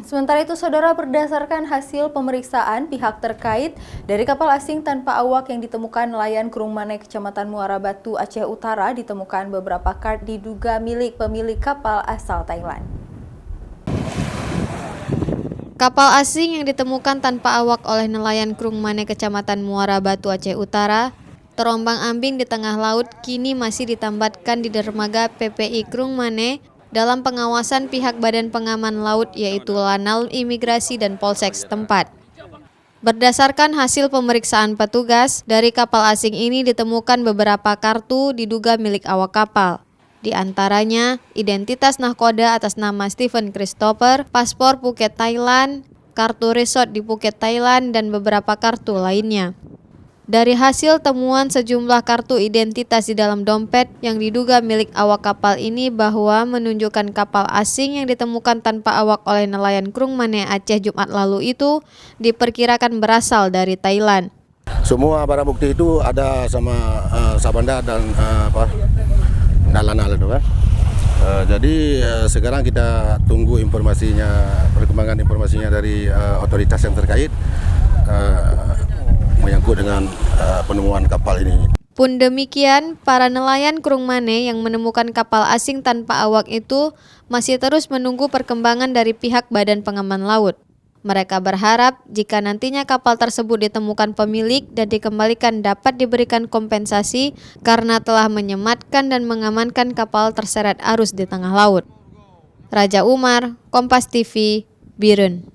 Sementara itu, saudara, berdasarkan hasil pemeriksaan pihak terkait dari kapal asing tanpa awak yang ditemukan nelayan Krungmane, Kecamatan Muara Batu, Aceh Utara, ditemukan beberapa kart diduga milik pemilik kapal asal Thailand. Kapal asing yang ditemukan tanpa awak oleh nelayan Krungmane, Kecamatan Muara Batu, Aceh Utara, terombang-ambing di tengah laut, kini masih ditambatkan di dermaga PPI Krungmane dalam pengawasan pihak Badan Pengaman Laut, yaitu Lanal Imigrasi dan Polsek setempat. Berdasarkan hasil pemeriksaan petugas, dari kapal asing ini ditemukan beberapa kartu diduga milik awak kapal. Di antaranya, identitas nahkoda atas nama Stephen Christopher, paspor Phuket, Thailand, kartu resort di Phuket, Thailand, dan beberapa kartu lainnya. Dari hasil temuan sejumlah kartu identitas di dalam dompet yang diduga milik awak kapal ini bahwa menunjukkan kapal asing yang ditemukan tanpa awak oleh nelayan Krungmane Aceh Jumat lalu itu diperkirakan berasal dari Thailand. Semua barang bukti itu ada sama Sabanda dan Lanal itu kan. Jadi sekarang kita tunggu perkembangan informasinya dari otoritas yang terkait menyangkut dengan penemuan kapal ini. Pun demikian, para nelayan Krungmane yang menemukan kapal asing tanpa awak itu masih terus menunggu perkembangan dari pihak Badan Pengaman Laut. Mereka berharap jika nantinya kapal tersebut ditemukan pemilik dan dikembalikan dapat diberikan kompensasi karena telah menyematkan dan mengamankan kapal terseret arus di tengah laut. Raja Umar, Kompas TV, Biren.